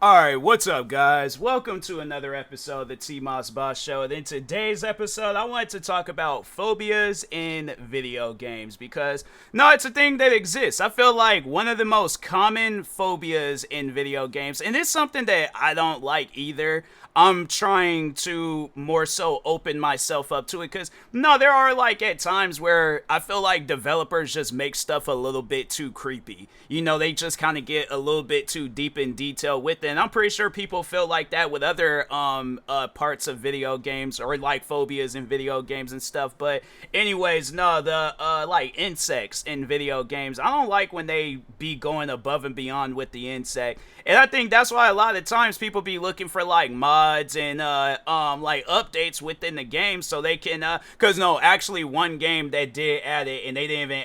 Alright, what's up, guys? Welcome to another episode of the TMossBoss Show. And in today's episode, I wanted to talk about phobias in video games because, no, it's a thing that exists. I feel like one of the most common phobias in video games, and it's something that I don't like either. I'm trying to more so open myself up to it because, no, there are like at times where I feel like developers just make stuff a little bit too creepy. They just kind of get a little bit too deep in detail with it. And I'm pretty sure people feel like that with other parts of video games or like phobias in video games and stuff. But anyways, no, the like insects in video games, I don't like when they be going above and beyond with the insect. And I think that's why a lot of times people be looking for like mods and like updates within the game so they can cause no, actually one game that did add it and they didn't even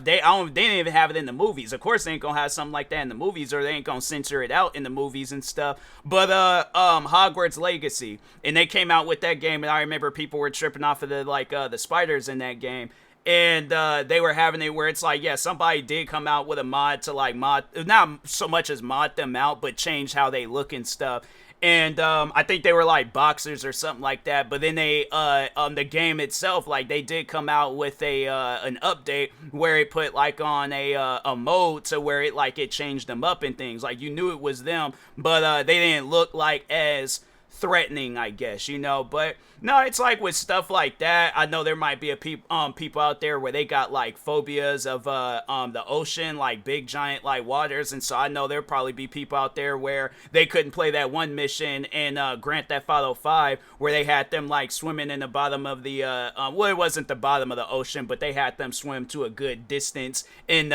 they didn't even have it in the movies. Of course they ain't gonna have something like that in the movies or they ain't gonna censor it out in the movies and stuff. But Hogwarts Legacy, and they came out with that game and I remember people were tripping off of the spiders in that game, and they were having it where it's like, yeah, somebody did come out with a mod to like mod, not so much as mod them out, but change how they look and stuff. And I think they were like boxers or something like that. But then they, the game itself, like they did come out with an update where it put like on a mode to where it changed them up and things. Like you knew it was them, but they didn't look like as threatening, I guess. But no, it's like with stuff like that, I know there might be people out there where they got like phobias of the ocean, like big giant like waters, and so I know there'll probably be people out there where they couldn't play that one mission in Grand Theft Auto 5 where they had them like swimming in the bottom of the well, it wasn't the bottom of the ocean, but they had them swim to a good distance in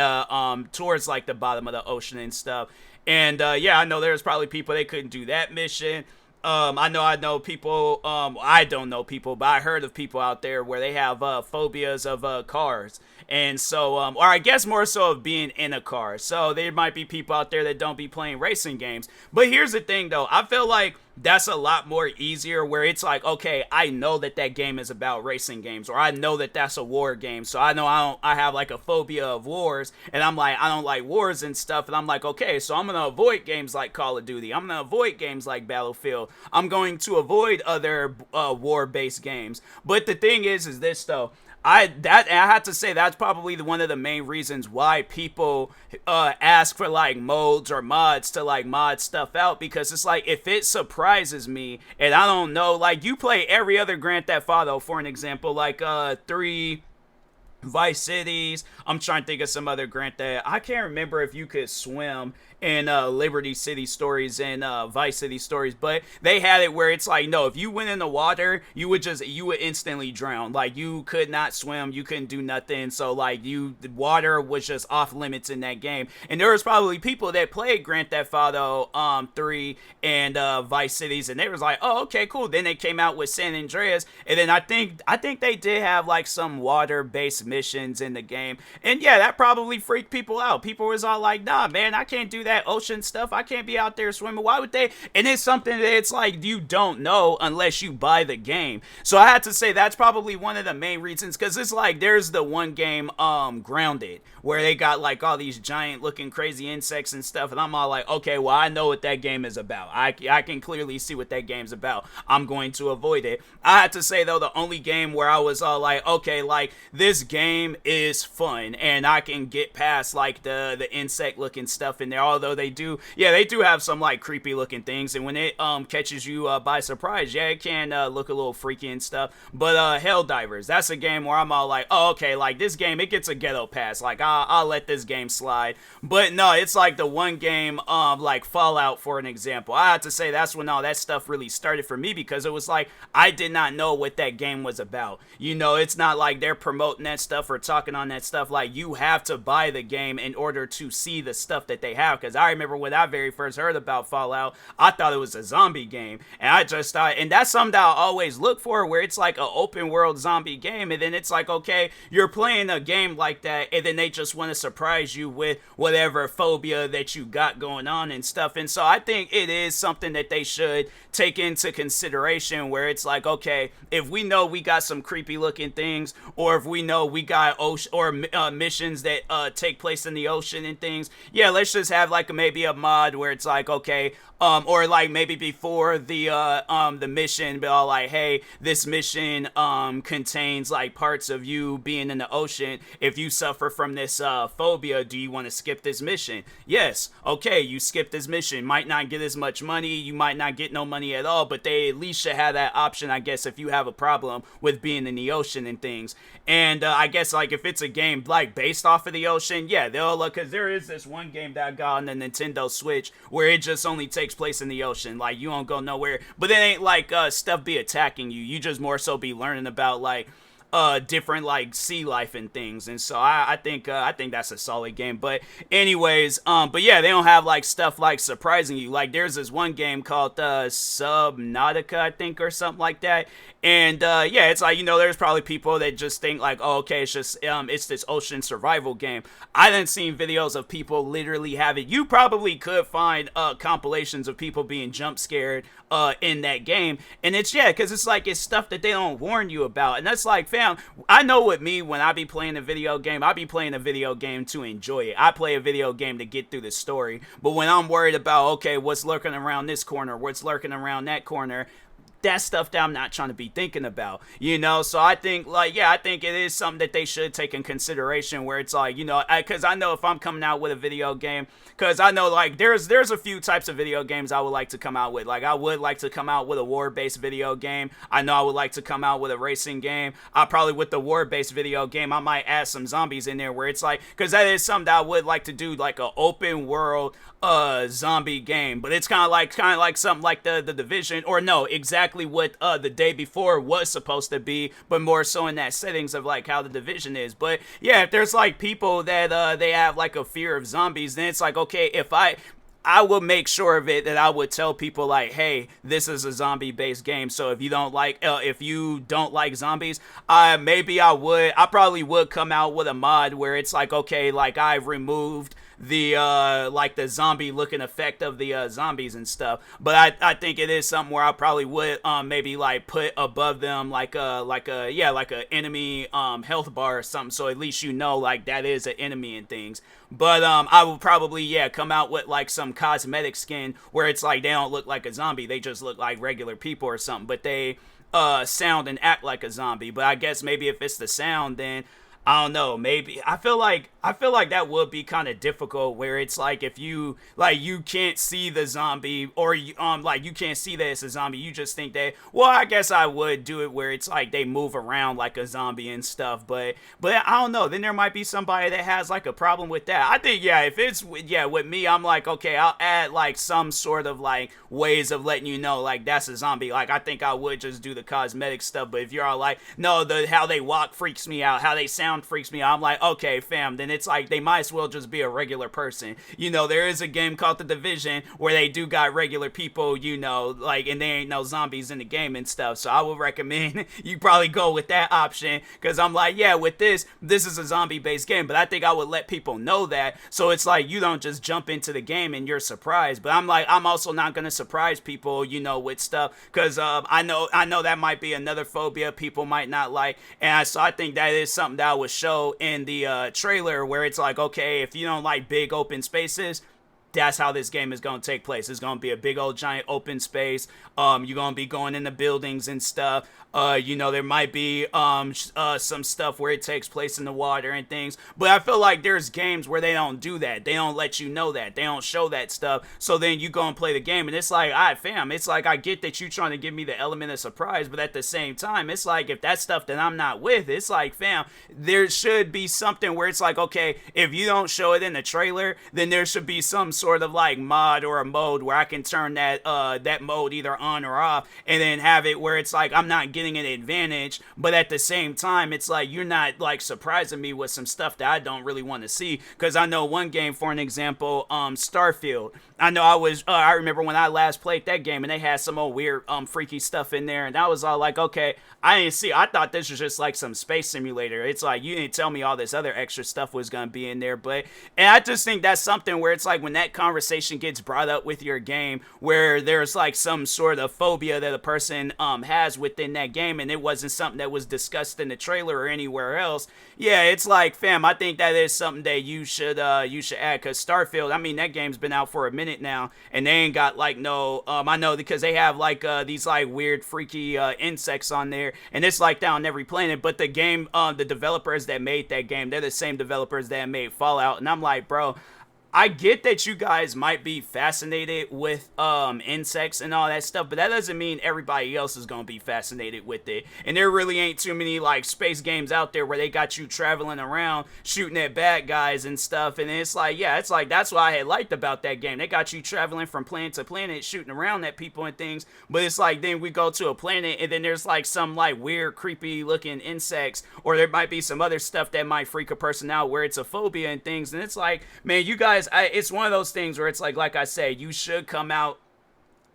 towards like the bottom of the ocean and stuff. And yeah, I know there's probably people they couldn't do that mission. I know people, I don't know people, but I heard of people out there where they have phobias of cars. And so, or I guess more so of being in a car. So there might be people out there that don't be playing racing games. But here's the thing though, I feel like that's a lot more easier where it's like, okay, I know that game is about racing games, or I know that that's a war game. So I know I have like a phobia of wars, and I'm like, I don't like wars and stuff. And I'm like, okay, so I'm going to avoid games like Call of Duty. I'm going to avoid games like Battlefield. I'm going to avoid other war-based games. But the thing is this though, I have to say that's probably one of the main reasons why people ask for like modes or mods to like mod stuff out, because it's like if it surprises me and I don't know, like you play every other Grand Theft Auto for an example, like 3 Vice Cities. I'm trying to think of some other Grand Theft. I can't remember if you could swim in Liberty City Stories and Vice City Stories, but they had it where it's like, no, if you went in the water, you would instantly drown. Like you could not swim, you couldn't do nothing. So like the water was just off limits in that game. And there was probably people that played Grand Theft Auto 3 and Vice Cities, and they was like, oh, okay, cool. Then they came out with San Andreas, and then I think they did have like some water based missions in the game, and yeah, that probably freaked people out. People was all like, nah, man, I can't do that ocean stuff. I can't be out there swimming. Why would they? And it's something that it's like you don't know unless you buy the game. So I had to say that's probably one of the main reasons, because it's like there's the one game Grounded where they got like all these giant looking crazy insects and stuff, and I'm all like, okay, well, I know what that game is about. I can clearly see what that game's about. I'm going to avoid it. I had to say though, the only game where I was all like, okay, like this game is fun and I can get past like the insect looking stuff in there, although they do have some like creepy looking things, and when it catches you by surprise, yeah, it can look a little freaky and stuff. But Helldivers, that's a game where I'm all like, oh, okay, like this game, it gets a ghetto pass, like I'll let this game slide. But no, it's like the one game like Fallout, for an example. I have to say that's when all that stuff really started for me, because it was like I did not know what that game was about. It's not like they're promoting that stuff or talking on that stuff. Like you have to buy the game in order to see the stuff that they have. Because I remember when I very first heard about Fallout, I thought it was a zombie game, and I just thought, and that's something that I always look for, where it's like an open world zombie game, and then it's like, okay, you're playing a game like that, and then they just want to surprise you with whatever phobia that you got going on and stuff. And so I think it is something that they should take into consideration, where it's like, okay, if we know we got some creepy looking things, or if we know we got ocean or missions that take place in the ocean and things, yeah, let's just have like maybe a mod where it's like, okay, or like maybe before the mission, be all like, hey, this mission contains like parts of you being in the ocean. If you suffer from this phobia, do you want to skip this mission? Yes. Okay, you skip this mission. Might not get as much money. You might not get no money at all, but they at least should have that option, I guess, if you have a problem with being in the ocean and things. And I guess like if it's a game like based off of the ocean, yeah, they'll look, because there is this one game that I got on the Nintendo Switch where it just only takes place in the ocean. Like you don't go nowhere, but it ain't like stuff be attacking you. You just more so be learning about like different like sea life and things. And so I think that's a solid game. But anyways, but yeah, they don't have like stuff like surprising you. Like there's this one game called Subnautica, I think, or something like that. And yeah, it's like, there's probably people that just think like, oh, okay, it's just it's this ocean survival game. I done seen videos of people literally have it. You probably could find compilations of people being jump scared in that game. And it's, yeah, because it's like, it's stuff that they don't warn you about. And that's like, fam, I know with me, when I be playing a video game, I be playing a video game to enjoy it. I play a video game to get through the story. But when I'm worried about, okay, what's lurking around this corner, what's lurking around that corner, that's stuff that I'm not trying to be thinking about, so I think like, yeah, I think it is something that they should take in consideration, where it's like, because I know if I'm coming out with a video game, because I know like there's a few types of video games I would like to come out with. Like I would like to come out with a war-based video game. I know I would like to come out with a racing game. I probably, with the war-based video game, I might add some zombies in there, where it's like, because that is something that I would like to do, like an open world zombie game. But it's kind of like something like the Division, or no, exactly what the Day Before was supposed to be, but more so in that settings of like how the Division is. But yeah, if there's like people that they have like a fear of zombies, then it's like, okay, if I will make sure of it that I would tell people like, hey, this is a zombie-based game. So if you don't like zombies, I probably would come out with a mod where it's like, okay, like I've removed the like the zombie looking effect of the zombies and stuff. But I think it is something where I probably would maybe like put above them like a enemy health bar or something, so at least like that is an enemy and things. But I would probably come out with like some cosmetic skin where it's like they don't look like a zombie, they just look like regular people or something, but they sound and act like a zombie. But I guess maybe if it's the sound, then I don't know, maybe I feel like that would be kind of difficult, where it's like if you can't see the zombie, or you can't see that it's a zombie, you just think that, well, I guess I would do it where it's like they move around like a zombie and stuff. But I don't know, then there might be somebody that has like a problem with that. I think if it's with me, I'm like, okay, I'll add like some sort of like ways of letting you know like that's a zombie. Like I think I would just do the cosmetic stuff. But if you're all like, no, how they walk freaks me out, how they sound freaks me out, I'm like, okay, fam, then it's like they might as well just be a regular person. There is a game called The Division where they do got regular people, like, and there ain't no zombies in the game and stuff. So I would recommend you probably go with that option, because I'm like, yeah, with this is a zombie based game, but I think I would let people know that, so it's like you don't just jump into the game and you're surprised. But I'm like, I'm also not gonna surprise people, with stuff, because I know that might be another phobia people might not like. And so I think that is something that I would show in the trailer, where it's like, okay, if you don't like big open spaces, that's how this game is going to take place. It's going to be a big old giant open space. You're going to be going into buildings and stuff. There might be some stuff where it takes place in the water and things. But I feel like there's games where they don't do that. They don't let you know that. They don't show that stuff. So then you go and play the game, and it's like, all right, fam, it's like, I get that you trying to give me the element of surprise, but at the same time, it's like, if that's stuff that I'm not with, it's like, fam, there should be something where it's like, okay, if you don't show it in the trailer, then there should be some sort of like mod or a mode where I can turn that mode either on or off, and then have it where it's like I'm not getting an advantage, but at the same time it's like you're not like surprising me with some stuff that I don't really want to see. Because I know one game, for an example, Starfield, I know I remember when I last played that game, and they had some old weird freaky stuff in there, and I was all like, okay, I thought this was just like some space simulator. It's like you didn't tell me all this other extra stuff was gonna be in there. And I just think that's something where it's like when that that conversation gets brought up with your game where there's like some sort of phobia that a person has within that game, and it wasn't something that was discussed in the trailer or anywhere else, yeah, it's like, fam, I think that is something that you should add, because Starfield, I mean, that game's been out for a minute now, and they ain't got like no, I know because they have like these like weird freaky insects on there, and it's like that on every planet, but the game, the developers that made that game, they're the same developers that made Fallout, and I'm like, bro, I get that you guys might be fascinated with insects and all that stuff, but that doesn't mean everybody else is gonna be fascinated with it. And there really ain't too many like space games out there where they got you traveling around shooting at bad guys and stuff. And it's like, yeah, it's like that's what I had liked about that game. They got you traveling from planet to planet, shooting around at people and things. But it's like then we go to a planet and then there's like some like weird, creepy looking insects, or there might be some other stuff that might freak a person out where it's a phobia and things. And it's like, man, you guys. It's one of those things where it's like I say, you should come out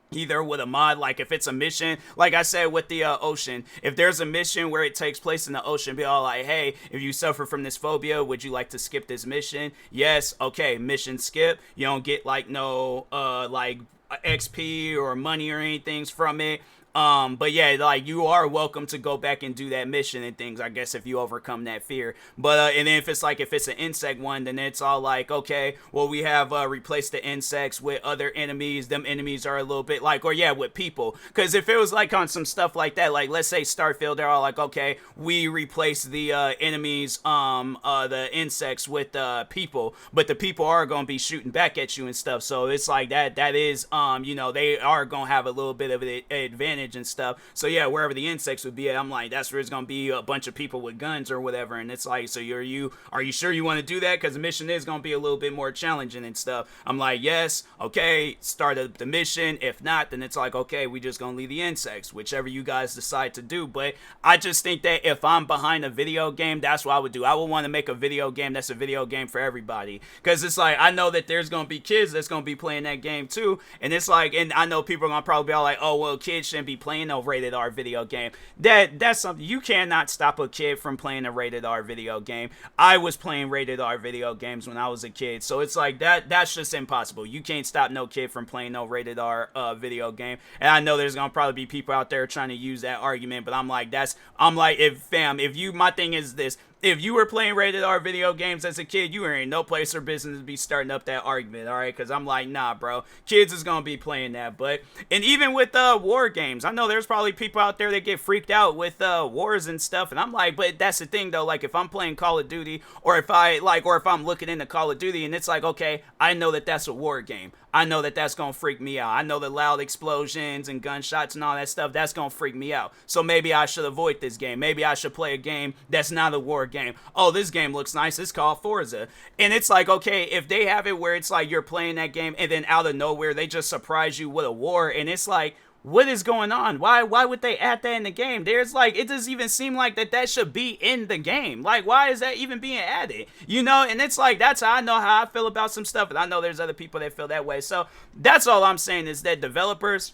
either with a mod, like if it's a mission, like I said with the ocean, if there's a mission where it takes place in the ocean, be all like, hey, if you suffer from this phobia, would you like to skip this mission? Yes, okay, mission skip. You don't get like no like XP or money or anything from it. But yeah, like you are welcome to go back and do that mission and things, I guess, if you overcome that fear. But and then if it's an insect one, then it's all like, okay, well, we have replaced the insects with other enemies. Them enemies are a little bit like, or yeah, with people. Because if it was like on some stuff like that, like let's say Starfield, they're all like, okay, we replace the enemies, the insects with people, but the people are gonna be shooting back at you and stuff. So it's like that is you know, they are gonna have a little bit of an advantage and stuff. So yeah, wherever the insects would be at, I'm like, that's where it's gonna be a bunch of people with guns or whatever. And it's like, so are you sure you want to do that? Because the mission is gonna be a little bit more challenging and stuff. I'm like, yes, okay, start the mission. If not, then it's like, okay, we just gonna leave the insects, whichever you guys decide to do. But I just think that if I'm behind a video game, that's what I would do. I would want to make a video game that's a video game for everybody, because it's like, I know that there's gonna be kids that's gonna be playing that game too, and it's like, and I know people are gonna probably be all like, oh well, kids shouldn't be playing a rated R video game. That's something you cannot stop a kid from playing a rated R video game. I was playing rated R video games when I was a kid, so it's like that's just impossible. You can't stop no kid from playing no rated R video game. And I know there's gonna probably be people out there trying to use that argument, but I'm like, my thing is this: if you were playing rated R video games as a kid, you were in no place or business to be starting up that argument, all right? Because I'm like, nah, bro, kids is gonna be playing that. But and even with war games, I know there's probably people out there that get freaked out with wars and stuff, and I'm like, but that's the thing though. Like if I'm playing Call of Duty, or if I'm looking into Call of Duty, and it's like, okay, I know that that's a war game. I know that that's gonna freak me out. I know the loud explosions and gunshots and all that stuff, that's gonna freak me out. So maybe I should avoid this game. Maybe I should play a game that's not a war game. Oh, this game looks nice. It's called Forza. And it's like, okay, if they have it where it's like you're playing that game and then out of nowhere they just surprise you with a war, and it's like, what is going on? Why would they add that in the game? There's like, it doesn't even seem like that should be in the game. Like, why is that even being added? You know, and it's like, that's how I know how I feel about some stuff, and I know there's other people that feel that way. So that's all I'm saying, is that developers,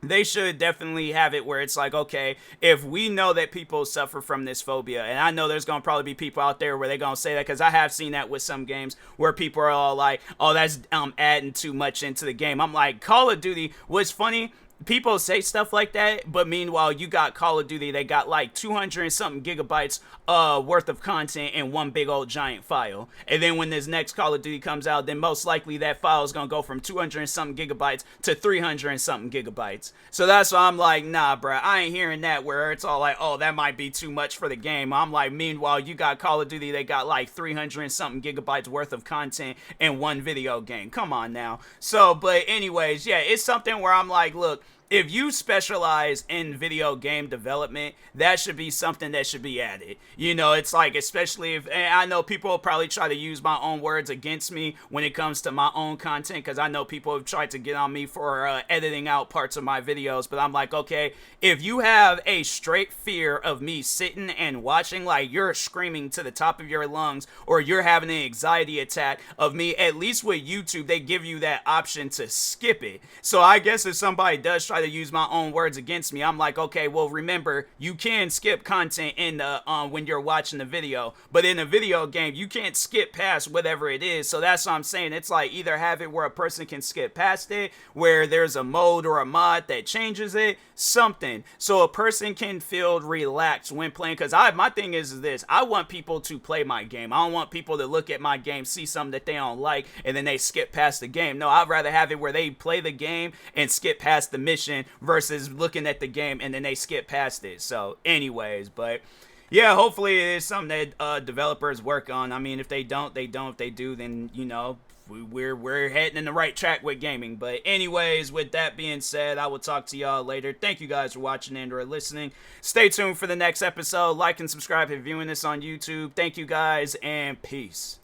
they should definitely have it where it's like, okay, if we know that people suffer from this phobia, and I know there's going to probably be people out there where they're going to say that, because I have seen that with some games where people are all like, oh, that's adding too much into the game. I'm like, Call of Duty was funny. People say stuff like that, but meanwhile, you got Call of Duty, they got like 200 and something gigabytes worth of content in one big old giant file. And then when this next Call of Duty comes out, then most likely that file is going to go from 200 and something gigabytes to 300 and something gigabytes. So that's why I'm like, nah, bruh, I ain't hearing that where it's all like, oh, that might be too much for the game. I'm like, meanwhile, you got Call of Duty, they got like 300 and something gigabytes worth of content in one video game. Come on now. So, but anyways, yeah, it's something where I'm like, look, if you specialize in video game development, that should be something that should be added. You know, it's like, especially if, and I know people will probably try to use my own words against me when it comes to my own content, because I know people have tried to get on me for editing out parts of my videos, but I'm like, okay, if you have a straight fear of me sitting and watching, like you're screaming to the top of your lungs, or you're having an anxiety attack of me, at least with YouTube, they give you that option to skip it. So I guess if somebody does try try to use my own words against me. I'm like, okay, well, remember, you can skip content in the when you're watching the video, but in a video game, you can't skip past whatever it is. So that's what I'm saying. It's like either have it where a person can skip past it, where there's a mode or a mod that changes it, something, so a person can feel relaxed when playing. Because my thing is this: I want people to play my game. I don't want people to look at my game, see something that they don't like, and then they skip past the game. No, I'd rather have it where they play the game and skip past the mission versus looking at the game and then they skip past it. So anyways, but yeah, hopefully it is something that developers work on. I mean, if they don't, they don't. If they do, then, you know, we're heading in the right track with gaming. But anyways, with that being said, I will talk to y'all later. Thank you guys for watching and or listening. Stay tuned for the next episode. Like and subscribe if you're viewing this on YouTube. Thank you guys, and peace.